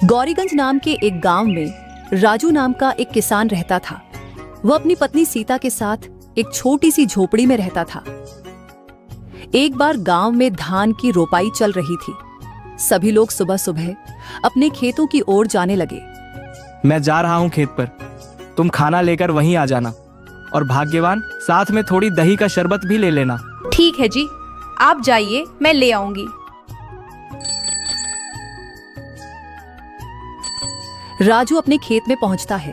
गौरीगंज नाम के एक गांव में राजू नाम का एक किसान रहता था। वह अपनी पत्नी सीता के साथ एक छोटी सी झोपड़ी में रहता था। एक बार गांव में धान की रोपाई चल रही थी। सभी लोग सुबह सुबह अपने खेतों की ओर जाने लगे। मैं जा रहा हूँ खेत पर, तुम खाना लेकर वहीं आ जाना और भाग्यवान साथ में थोड़ी दही का शरबत भी ले लेना। ठीक है जी, आप जाइए, मैं ले आऊंगी। राजू अपने खेत में पहुंचता है।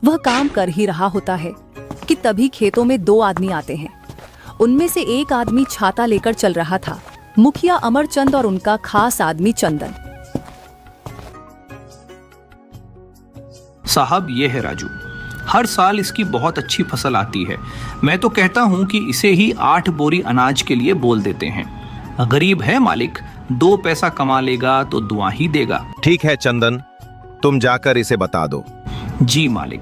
वह काम कर ही रहा होता है कि तभी खेतों में दो आदमी आते हैं। उनमें से एक आदमी छाता लेकर चल रहा था, मुखिया अमरचंद और उनका खास आदमी चंदन। साहब, ये है राजू। हर साल इसकी बहुत अच्छी फसल आती है। मैं तो कहता हूँ कि इसे ही 8 बोरी अनाज के लिए बोल देते हैं। गरीब है मालिक, 2 पैसा कमा लेगा तो दुआ ही देगा। ठीक है चंदन, तुम जाकर इसे बता दो। जी मालिक।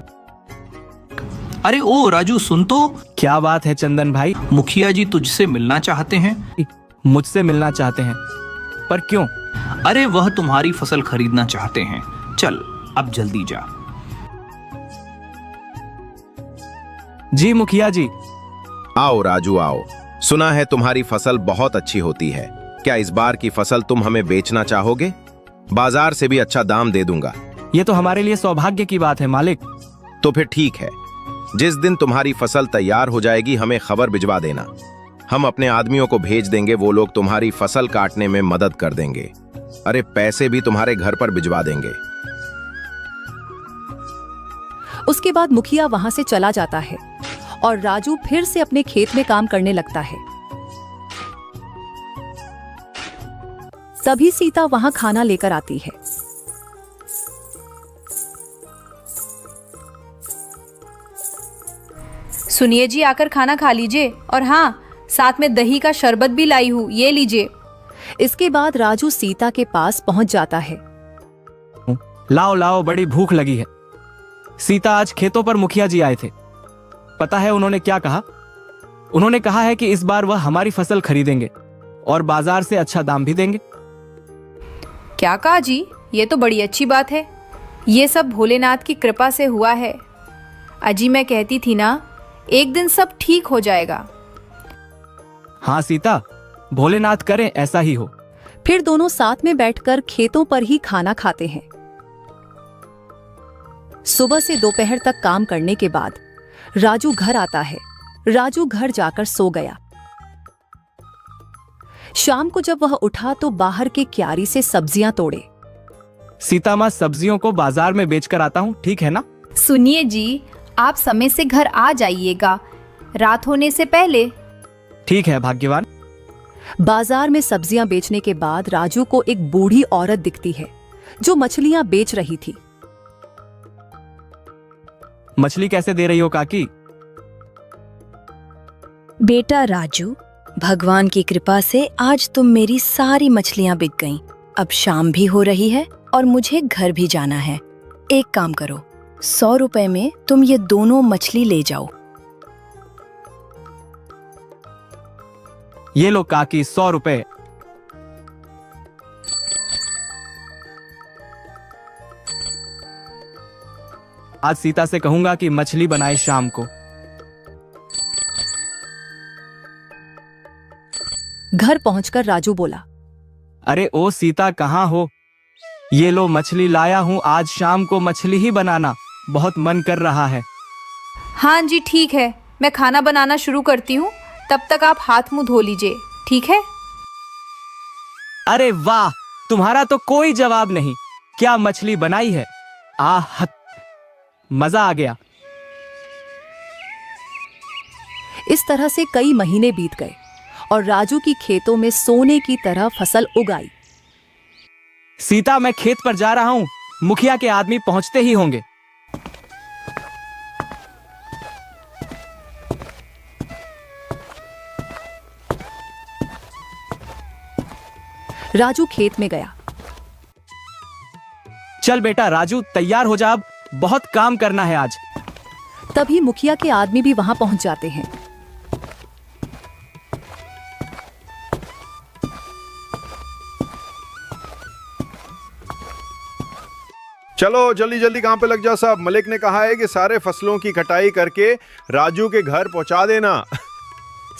अरे ओ राजू, सुन तो। क्या बात है चंदन भाई? मुखिया जी तुझसे मिलना चाहते हैं। मुझसे मिलना चाहते हैं? पर क्यों? अरे वह तुम्हारी फसल खरीदना चाहते हैं। चल अब जल्दी जा। जी मुखिया जी। आओ राजू आओ, सुना है तुम्हारी फसल बहुत अच्छी होती है। क्या इस बार की फसल तुम हमें बेचना चाहोगे? बाजार से भी अच्छा दाम दे दूंगा। ये तो हमारे लिए सौभाग्य की बात है मालिक। तो फिर ठीक है, जिस दिन तुम्हारी फसल तैयार हो जाएगी हमें खबर भिजवा देना। हम अपने आदमियों को भेज देंगे, वो लोग तुम्हारी फसल काटने में मदद कर देंगे। अरे पैसे भी तुम्हारे घर पर भिजवा देंगे। उसके बाद मुखिया वहां से चला जाता है और राजू फिर से अपने खेत में काम करने लगता है। तभी सीता वहां खाना लेकर आती है। सुनिए जी, आकर खाना खा लीजिए, और हाँ, साथ में दही का शरबत भी लाई हूँ, ये लीजिए। इसके बाद राजू सीता के पास पहुंच जाता है। लाओ लाओ, बड़ी भूख लगी है। सीता, आज खेतों पर मुखिया जी आए थे। पता है उन्होंने क्या कहा? उन्होंने कहा है कि इस बार वह हमारी फसल खरीदेंगे और बाजार से अच्छा दाम भी देंगे। क्या कहा जी? ये तो बड़ी अच्छी बात है। ये सब भोलेनाथ की कृपा से हुआ है। अजी, मैं कहती थी ना, एक दिन सब ठीक हो जाएगा। हाँ सीता, भोलेनाथ करें ऐसा ही हो। फिर दोनों साथ में बैठकर खेतों पर ही खाना खाते हैं। सुबह से दोपहर तक काम करने के बाद राजू घर आता है। राजू घर जाकर सो गया। शाम को जब वह उठा तो बाहर के क्यारी से सब्जियां तोड़े। सीता माँ, सब्जियों को बाजार में बेचकर आता हूँ, ठीक है ना? सुनिए जी, आप समय से घर आ जाइएगा, रात होने से पहले। ठीक है भाग्यवान। बाजार में सब्जियां बेचने के बाद राजू को एक बूढ़ी औरत दिखती है जो मछलियां बेच रही थी। मछली कैसे दे रही हो काकी? बेटा राजू, भगवान की कृपा से आज तुम मेरी सारी मछलियां बिक गईं। अब शाम भी हो रही है और मुझे घर भी जाना है। एक काम करो, 100 रुपए में तुम ये दोनों मछली ले जाओ। ये लो काकी, 100 रुपए। आज सीता से कहूंगा कि मछली बनाए शाम को। घर पहुंचकर राजू बोला, अरे ओ सीता, कहाँ हो? ये लो मछली लाया हूँ, आज शाम को मछली ही बनाना, बहुत मन कर रहा है। हाँ जी, ठीक है, मैं खाना बनाना शुरू करती हूँ, तब तक आप हाथ मुंह धो लीजिए, ठीक है? अरे वाह, तुम्हारा तो कोई जवाब नहीं। क्या मछली बनाई है? आह, मजा आ गया। इस तरह से कई महीने बीत गए और राजू की खेतों में सोने की तरह फसल उगाई। सीता, मैं खेत पर जा रहा हूँ, मुखिया के आदमी पहुंचते ही होंगे। राजू खेत में गया। चल बेटा राजू, तैयार हो जा, अब बहुत काम करना है आज। तभी मुखिया के आदमी भी वहां पहुंच जाते हैं। चलो जल्दी जल्दी काम पे लग जाओ सब। मलिक ने कहा है कि सारे फसलों की कटाई करके राजू के घर पहुंचा देना।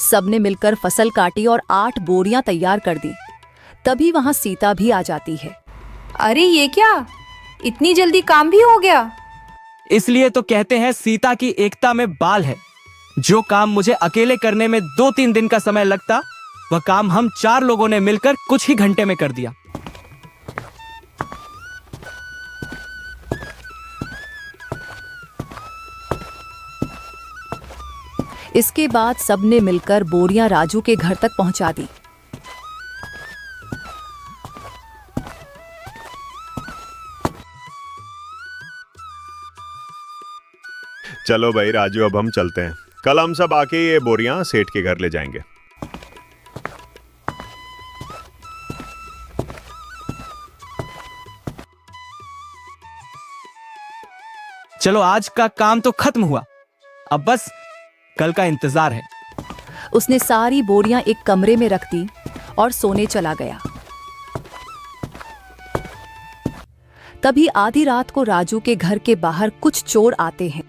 सबने मिलकर फसल काटी और 8 बोरियां तैयार कर दी। तभी वहां सीता भी आ जाती है। अरे ये क्या, इतनी जल्दी काम भी हो गया? इसलिए तो कहते हैं सीता की एकता में बाल है। जो काम मुझे अकेले करने में 2-3 दिन का समय लगता, वह काम हम 4 लोगों ने मिलकर कुछ ही घंटे में कर दिया। इसके बाद सबने मिलकर बोरियां राजू के घर तक पहुंचा दी। चलो भाई राजू, अब हम चलते हैं। कल हम सब आके ये बोरियां सेठ के घर ले जाएंगे। चलो आज का काम तो खत्म हुआ, अब बस कल का इंतजार है। उसने सारी बोरियां एक कमरे में रख दी और सोने चला गया। तभी आधी रात को राजू के घर के बाहर कुछ चोर आते हैं।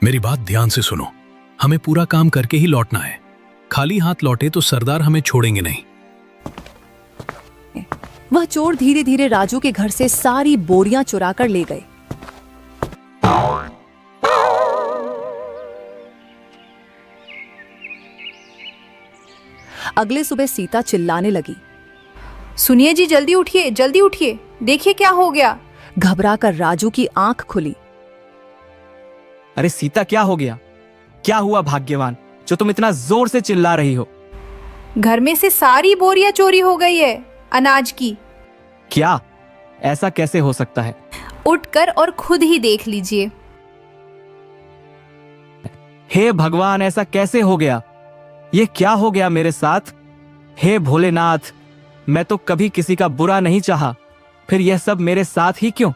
मेरी बात ध्यान से सुनो, हमें पूरा काम करके ही लौटना है। खाली हाथ लौटे तो सरदार हमें छोड़ेंगे नहीं। वह चोर धीरे धीरे राजू के घर से सारी बोरियां चुरा कर ले गए। अगले सुबह सीता चिल्लाने लगी। सुनिए जी, जल्दी उठिए, जल्दी उठिए, देखिए क्या हो गया। घबराकर राजू की आंख खुली। अरे सीता, क्या हो गया? क्या हुआ भाग्यवान, जो तुम इतना जोर से चिल्ला रही हो? घर में से सारी बोरियां चोरी हो गई है, अनाज की। क्या? ऐसा कैसे हो सकता है? उठकर और खुद ही देख लीजिए। हे भगवान, ऐसा कैसे हो गया? ये क्या हो गया मेरे साथ? हे भोलेनाथ, मैं तो कभी किसी का बुरा नहीं चाहा, फिर यह सब मेरे साथ ही क्यों?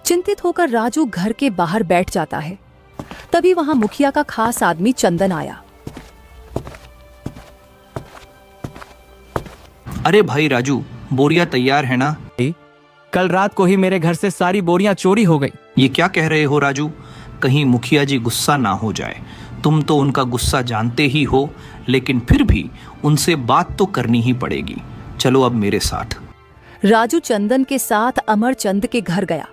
चिंतित होकर राजू घर के बाहर बैठ जाता है। तभी वहां मुखिया का खास आदमी चंदन आया। अरे भाई राजू, बोरियां तैयार है ना? कल रात को ही मेरे घर से सारी बोरियां चोरी हो गई। ये क्या कह रहे हो राजू? कहीं मुखिया जी गुस्सा ना हो जाए। तुम तो उनका गुस्सा जानते ही हो, लेकिन फिर भी उनसे बात तो करनी ही पड़ेगी। चलो अब मेरे साथ। राजू चंदन के साथ अमरचंद के घर गया।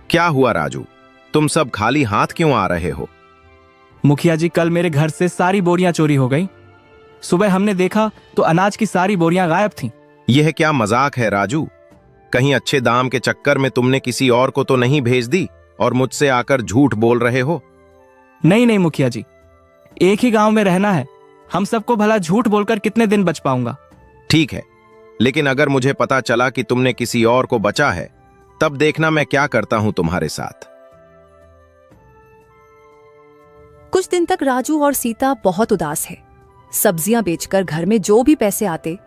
क्या हुआ राजू, तुम सब खाली हाथ क्यों आ रहे हो? मुखिया जी, कल मेरे घर से सारी बोरियां चोरी हो गई। सुबह हमने देखा तो अनाज की सारी बोरियां गायब थीं। यह क्या मजाक है राजू? कहीं अच्छे दाम के चक्कर में तुमने किसी और को तो नहीं भेज दी और मुझसे आकर झूठ बोल रहे हो? नहीं नहीं मुखिया जी, एक ही गांव में रहना है, हम सबको भला झूठ बोलकर कितने दिन बच पाऊंगा? ठीक है, लेकिन अगर मुझे पता चला कि तुमने किसी और को बचा है, तब देखना मैं क्या करता हूं तुम्हारे साथ। कुछ दिन तक राजू और सीता बहुत उदास है। सब्जियां बेचकर घर में जो भी पैसे आते,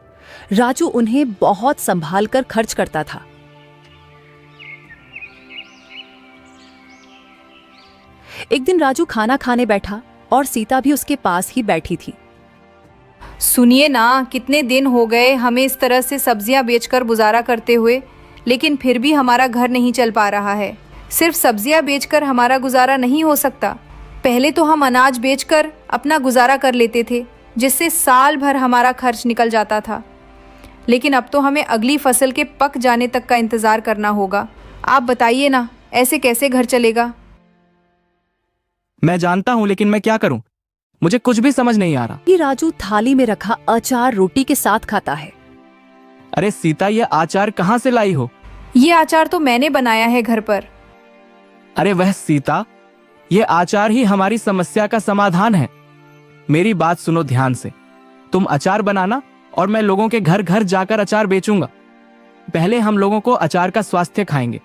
राजू उन्हें बहुत संभाल कर खर्च करता था। एक दिन राजू खाना खाने बैठा और सीता भी उसके पास ही बैठी थी। सुनिए ना, कितने दिन हो गए हमें इस तरह से सब्जियां बेचकर गुजारा करते हुए, लेकिन फिर भी हमारा घर नहीं चल पा रहा है। सिर्फ सब्जियां बेचकर हमारा गुजारा नहीं हो सकता। पहले तो हम अनाज बेचकर अपना गुजारा कर लेते थे, जिससे साल भर हमारा खर्च निकल जाता था। लेकिन अब तो हमें अगली फसल के पक जाने तक का इंतज़ार करना होगा। आप बताइए ना, ऐसे कैसे घर चलेगा? मैं जानता हूं, लेकिन मैं क्या करूं? मुझे कुछ भी समझ नहीं आ रहा। कि राजू थाली में रखा अचार रोटी के साथ खाता है। अरे सीता, ये आचार कहां से लाई हो? ये आचार तो मैंने बनाया है घर पर। अरे वह सीता, ये आचार ही हमारी समस्या का समाधान है। मेरी बात सुनो ध्यान से। तुम अचार बनाना और मैं लोगों के घर घर जाकर अचार बेचूंगा। पहले हम लोगों को अचार का स्वास्थ्य खाएंगे,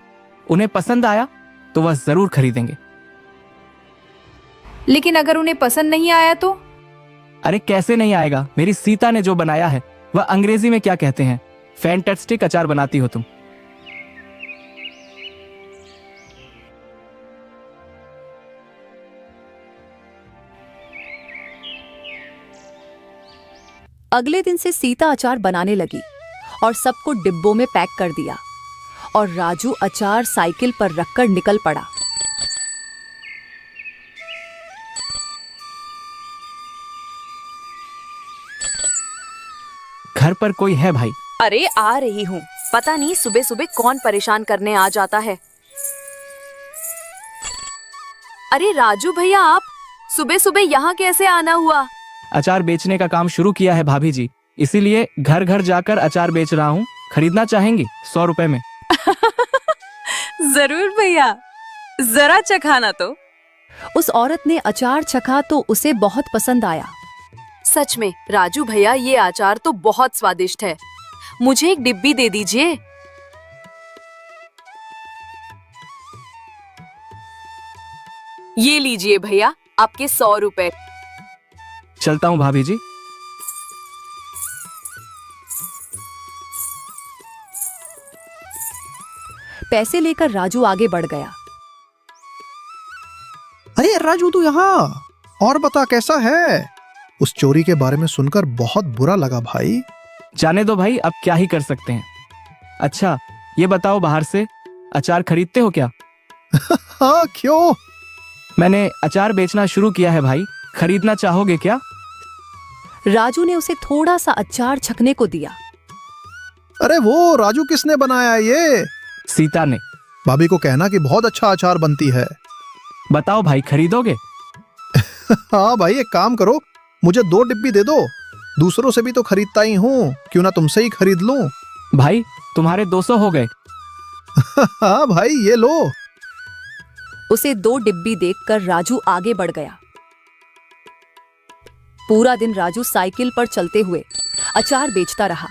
उन्हें पसंद आया तो वह जरूर खरीदेंगे। लेकिन अगर उन्हें पसंद नहीं आया तो? अरे कैसे नहीं आएगा? मेरी सीता ने जो बनाया है वह अंग्रेजी में क्या कहते हैं, फैंटास्टिक अचार बनाती हो तुम। अगले दिन से सीता अचार बनाने लगी और सबको डिब्बों में पैक कर दिया और राजू अचार साइकिल पर रखकर निकल पड़ा। घर पर कोई है भाई? अरे आ रही हूँ। पता नहीं सुबह सुबह कौन परेशान करने आ जाता है। अरे राजू भैया, आप सुबह सुबह यहाँ कैसे आना हुआ? अचार बेचने का काम शुरू किया है भाभी जी, इसीलिए घर घर जाकर अचार बेच रहा हूँ। खरीदना चाहेंगी? 100 रुपए में। जरूर भैया, जरा चखाना तो। उस औरत ने अचार चखा तो उसे बहुत पसंद आया। सच में राजू भैया, ये अचार तो बहुत स्वादिष्ट है। मुझे एक डिब्बी दे दीजिए। ये लीजिए भैया, आपके 100 रुपए। चलता हूँ भाभी जी। पैसे लेकर राजू आगे बढ़ गया। अरे राजू, तू यहाँ। और बता, कैसा है? उस चोरी के बारे में सुनकर बहुत बुरा लगा भाई। जाने दो भाई, अब क्या ही कर सकते हैं। अच्छा ये बताओ, बाहर से अचार खरीदते हो क्या? हाँ, क्यों? मैंने अचार बेचना शुरू किया है भाई, खरीदना चाहोगे क्या? राजू ने उसे थोड़ा सा अचार छकने को दिया। अरे वो राजू किसने बनाया है ये? सीता ने। भाभी को कहना कि बहुत अच्छा अचार बनती है। बताओ भाई, खरीदोगे? हाँ भाई, एक काम करो, मुझे 2 डिब्बी दे दो। दूसरों से भी तो खरीदता ही हूँ, क्यों ना तुमसे ही खरीद लूं। भाई तुम्हारे 200 हो गए। हाँ भाई, ये लो। उसे 2 डिब्बी देखकर राजू आगे बढ़ गया। पूरा दिन राजू साइकिल पर चलते हुए अचार बेचता रहा।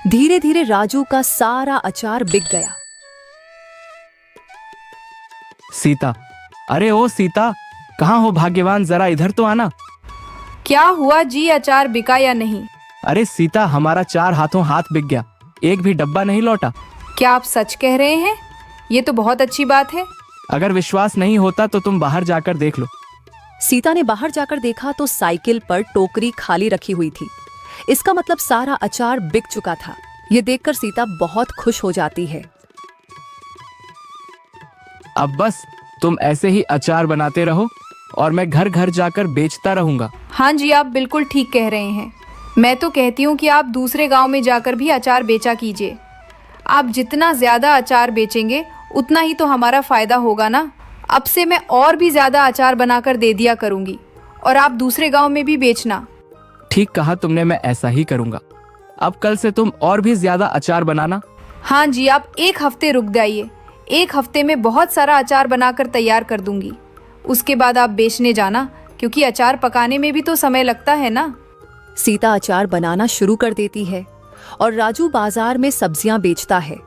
धीरे धीरे राजू का सारा अचार बिक गया। सीता, अरे ओ सीता, कहाँ हो भाग्यवान, जरा इधर तो आना। क्या हुआ जी, अचार बिका या नहीं? अरे सीता, हमारा 4 हाथों हाथ बिक गया, एक भी डब्बा नहीं लौटा। क्या आप सच कह रहे हैं? ये तो बहुत अच्छी बात है। अगर विश्वास नहीं होता तो तुम बाहर जाकर देख लो। सीता ने बाहर जाकर देखा तो साइकिल पर टोकरी खाली रखी हुई थी। इसका मतलब सारा अचार बिक चुका था। ये देखकर सीता बहुत खुश हो जाती है। अब बस तुम ऐसे ही अचार बनाते रहो और मैं घर घर जाकर बेचता रहूंगा। हाँ जी, आप बिल्कुल ठीक कह रहे हैं। मैं तो कहती हूँ कि आप दूसरे गांव में जाकर भी अचार बेचा कीजिए। आप जितना ज्यादा अचार बेचेंगे उतना ही तो हमारा फायदा होगा ना। अब से मैं और भी ज्यादा अचार बनाकर दे दिया करूंगी और आप दूसरे गांव में भी बेचना। ठीक कहा तुमने, मैं ऐसा ही करूंगा। अब कल से तुम और भी ज्यादा अचार बनाना। हाँ जी, आप 1 हफ्ते रुक जाइए। 1 हफ्ते में बहुत सारा अचार बनाकर तैयार कर दूंगी। उसके बाद आप बेचने जाना, क्योंकि अचार पकाने में भी तो समय लगता है ना। सीता अचार बनाना शुरू कर देती है और राजू बाजार में सब्जियां बेचता है।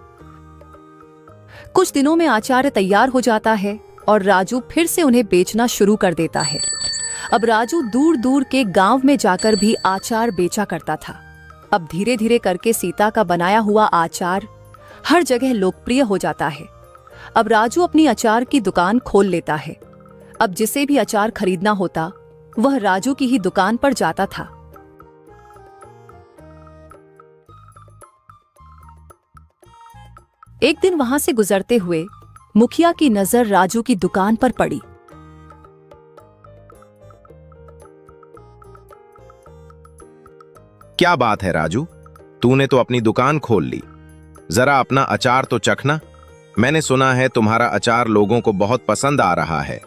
कुछ दिनों में अचार तैयार हो जाता है और राजू फिर से उन्हें बेचना शुरू कर देता है। अब राजू दूर दूर के गांव में जाकर भी अचार बेचा करता था। अब धीरे धीरे करके सीता का बनाया हुआ अचार हर जगह लोकप्रिय हो जाता है। अब राजू अपनी अचार की दुकान खोल लेता है। अब जिसे भी अचार खरीदना होता वह राजू की ही दुकान पर जाता था। एक दिन वहां से गुजरते हुए मुखिया की नजर राजू की दुकान पर पड़ी। क्या बात है राजू, तूने तो अपनी दुकान खोल ली। जरा अपना अचार तो चखना। मैंने सुना है तुम्हारा अचार लोगों को बहुत पसंद आ रहा है।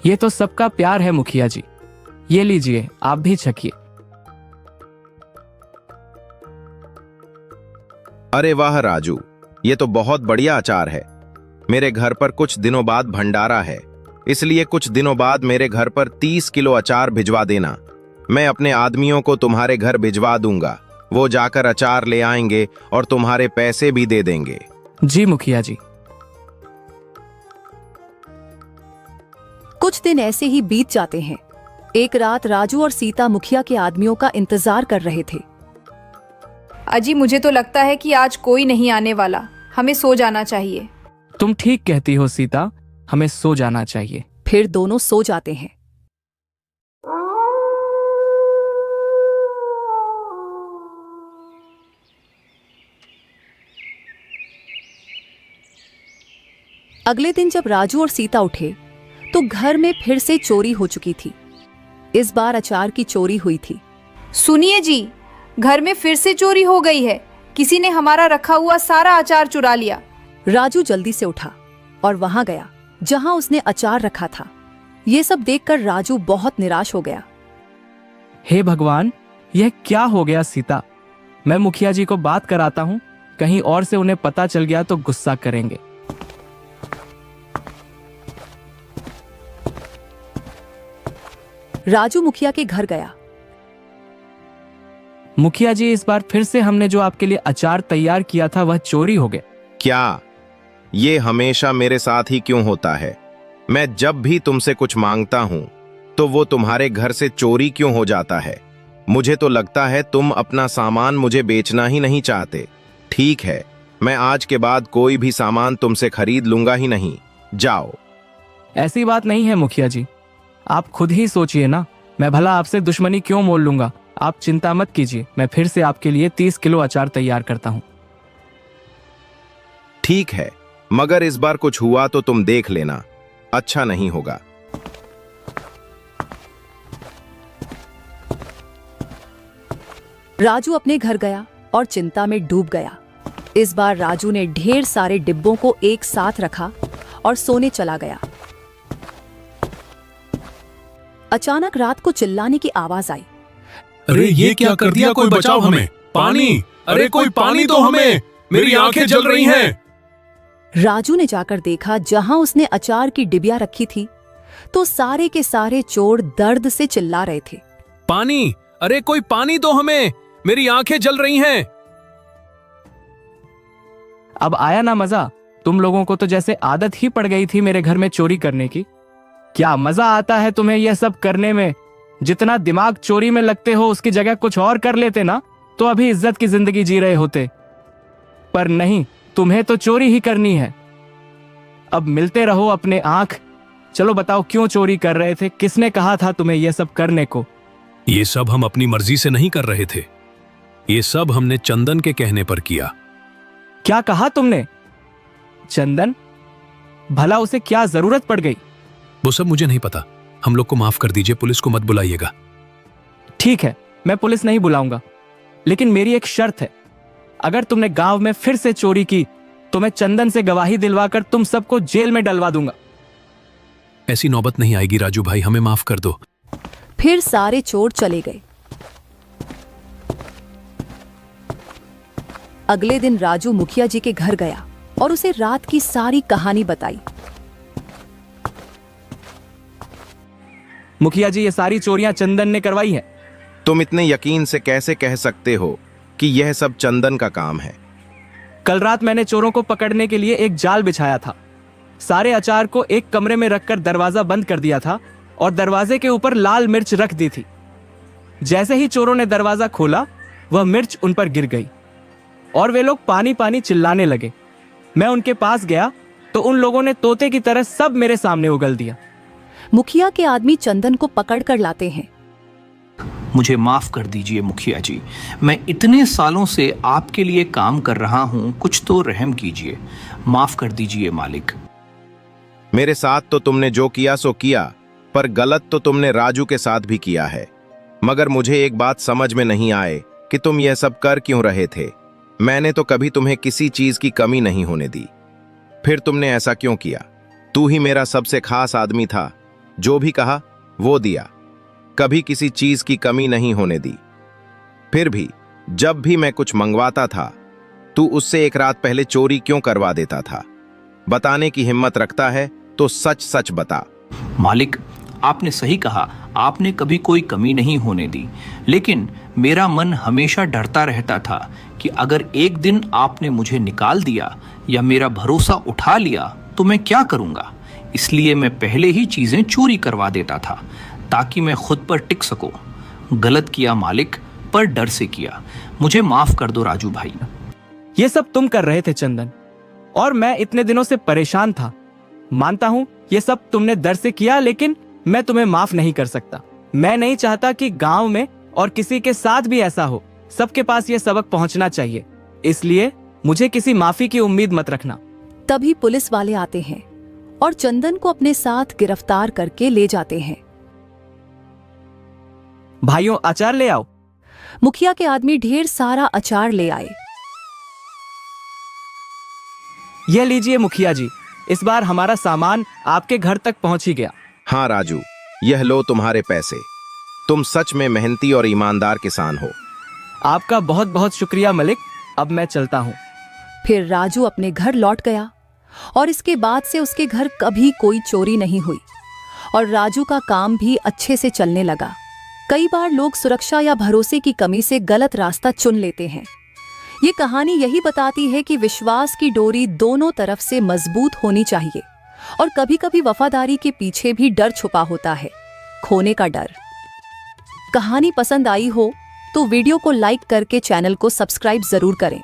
ये तो सबका प्यार है मुखिया जी। ये लीजिए, आप भी चखिए। अरे वाह राजू, ये तो बहुत बढ़िया अचार है। मेरे घर पर कुछ दिनों बाद भंडारा है, इसलिए कुछ दिनों बाद मेरे घर पर 30 किलो अचार भिजवा देना। मैं अपने आदमियों को तुम्हारे घर भिजवा दूंगा। वो जाकर अचार ले आएंगे और तुम्हारे पैसे भी दे देंगे। जी मुखिया जी। कुछ दिन ऐसे ही बीत जाते हैं। एक रात राजू और सीता मुखिया के आदमियों का इंतजार कर रहे थे। अजी, मुझे तो लगता है कि आज कोई नहीं आने वाला। हमें सो जाना चाहिए। तुम ठीक कहती हो सीता, हमें सो जाना चाहिए। फिर दोनों सो जाते हैं। अगले दिन जब राजू और सीता उठे तो घर में फिर से चोरी हो चुकी थी। इस बार अचार की चोरी हुई थी। सुनिए जी, घर में फिर से चोरी हो गई है। किसी ने हमारा रखा हुआ सारा अचार चुरा लिया। राजू जल्दी से उठा और वहां गया जहां उसने अचार रखा था। ये सब देखकर राजू बहुत निराश हो गया। हे भगवान, यह क्या हो गया सीता? मैं मुखिया जी को बात कराता हूँ, कहीं और से उन्हें पता चल गया तो गुस्सा करेंगे। राजू मुखिया के घर गया। मुखिया जी, इस बार फिर से हमने जो आपके लिए अचार तैयार किया था वह चोरी हो गया। क्या ये हमेशा मेरे साथ ही क्यों होता है? मैं जब भी तुमसे कुछ मांगता हूं तो वो तुम्हारे घर से चोरी क्यों हो जाता है? मुझे तो लगता है तुम अपना सामान मुझे बेचना ही नहीं चाहते। ठीक है, मैं आज के बाद कोई भी सामान तुमसे खरीद लूंगा ही नहीं। जाओ। ऐसी बात नहीं है मुखिया जी, आप खुद ही सोचिए ना। मैं भला आपसे दुश्मनी क्यों मोल लूंगा? आप चिंता मत कीजिए, मैं फिर से आपके लिए 30 किलो अचार तैयार करता हूं। ठीक है, मगर इस बार कुछ हुआ तो तुम देख लेना, अच्छा नहीं होगा। राजू अपने घर गया और चिंता में डूब गया। इस बार राजू ने ढेर सारे डिब्बों को एक साथ रखा और सोने चला गया। अचानक रात को चिल्लाने की आवाज आई। अरे ये क्या कर दिया? कोई बचाओ हमें! पानी! अरे कोई पानी दो हमें! मेरी आंखें जल रही हैं! राजू ने जाकर देखा जहां उसने अचार की डिबिया रखी थी तो सारे के सारे चोर दर्द से चिल्ला रहे थे। पानी! अरे कोई पानी दो हमें! मेरी आंखें जल रही हैं! अब आया ना मजा? तुम लोगों को तो जैसे आदत ही पड़ गई थी मेरे घर में चोरी करने की। क्या मजा आता है तुम्हें यह सब करने में? जितना दिमाग चोरी में लगते हो उसकी जगह कुछ और कर लेते ना तो अभी इज्जत की जिंदगी जी रहे होते। पर नहीं, तुम्हें तो चोरी ही करनी है। अब मिलते रहो अपने आंख। चलो बताओ, क्यों चोरी कर रहे थे? किसने कहा था तुम्हें यह सब करने को? ये सब हम अपनी मर्जी से नहीं कर रहे थे। ये सब हमने चंदन के कहने पर किया। क्या कहा तुमने? चंदन? भला उसे क्या जरूरत पड़ गई? वो सब मुझे नहीं पता। हम लोग को माफ कर दीजिए, पुलिस को मत बुलाइएगा। ठीक है, मैं पुलिस नहीं बुलाऊंगा, लेकिन मेरी एक शर्त है। अगर तुमने गांव में फिर से चोरी की तो मैं चंदन से गवाही दिलवाकर तुम सबको जेल में डलवा दूंगा। ऐसी नौबत नहीं आएगी राजू भाई, हमें माफ कर दो। फिर सारे चोर चले गए। अगले दिन राजू मुखिया जी के घर गया और उसे रात की सारी कहानी बताई। मुखिया जी, ये सारी चोरियां चंदन ने करवाई है। तुम इतने यकीन से कैसे कह सकते हो कि यह सब चंदन का काम है? कल रात मैंने चोरों को पकड़ने के लिए एक जाल बिछाया था। सारे अचार को एक कमरे में रखकर दरवाजा बंद कर दिया था और दरवाजे के ऊपर लाल मिर्च रख दी थी। जैसे ही चोरों ने दरवाजा खोला, वह मिर्च उन पर गिर गई और वे लोग पानी पानी चिल्लाने लगे। मैं उनके पास गया तो उन लोगों ने तोते की तरह सब मेरे सामने उगल दिया। मुखिया के आदमी चंदन को पकड़ कर लाते हैं। मुझे माफ कर दीजिए मुखिया जी, मैं इतने सालों से आपके लिए काम कर रहा हूं, कुछ तो रहम कीजिए। माफ कर दीजिए मालिक। मेरे साथ तो तुमने जो किया सो किया, पर गलत तो तुमने राजू के साथ भी किया है। मगर मुझे एक बात समझ में नहीं आए कि तुम यह सब कर क्यों रहे थे। मैंने तो कभी तुम्हें किसी चीज की कमी नहीं होने दी, फिर तुमने ऐसा क्यों किया? तू ही मेरा सबसे खास आदमी था, जो भी कहा वो दिया, कभी किसी चीज की कमी नहीं होने दी। फिर भी जब भी मैं कुछ मंगवाता था तू उससे एक रात पहले चोरी क्यों करवा देता था? बताने की हिम्मत रखता है तो सच सच बता। मालिक, आपने सही कहा, आपने कभी कोई कमी नहीं होने दी, लेकिन मेरा मन हमेशा डरता रहता था कि अगर एक दिन आपने मुझे निकाल दिया या मेरा भरोसा उठा लिया तो मैं क्या करूंगा। इसलिए मैं पहले ही चीजें चोरी करवा देता था ताकि मैं खुद पर टिक सकूं। गलत किया मालिक, पर डर से किया। मुझे माफ कर दो राजू भाई। ये सब तुम कर रहे थे चंदन, और मैं इतने दिनों से परेशान था। मानता हूं ये सब तुमने डर से किया, लेकिन मैं तुम्हें माफ नहीं कर सकता। मैं नहीं चाहता कि गांव में और किसी के साथ भी ऐसा हो। सबके पास ये सबक पहुंचना चाहिए, इसलिए मुझे किसी माफी की उम्मीद मत रखना। तभी पुलिस वाले आते हैं और चंदन को अपने साथ गिरफ्तार करके ले जाते हैं। भाइयों, अचार ले आओ। मुखिया के आदमी ढेर सारा अचार ले आए। यह लीजिए मुखिया जी, इस बार हमारा सामान आपके घर तक पहुंच ही गया। हाँ राजू, यह लो तुम्हारे पैसे। तुम सच में मेहनती और ईमानदार किसान हो। आपका बहुत बहुत शुक्रिया मलिक। अब मैं चलता हूँ। फिर राजू अपने घर लौट गया और इसके बाद से उसके घर कभी कोई चोरी नहीं हुई और राजू का काम भी अच्छे से चलने लगा। कई बार लोग सुरक्षा या भरोसे की कमी से गलत रास्ता चुन लेते हैं। ये कहानी यही बताती है कि विश्वास की डोरी दोनों तरफ से मजबूत होनी चाहिए और कभी-कभी वफादारी के पीछे भी डर छुपा होता है, खोने का डर। कहानी पसंद आई हो तो वीडियो को लाइक करके चैनल को सब्सक्राइब जरूर करें।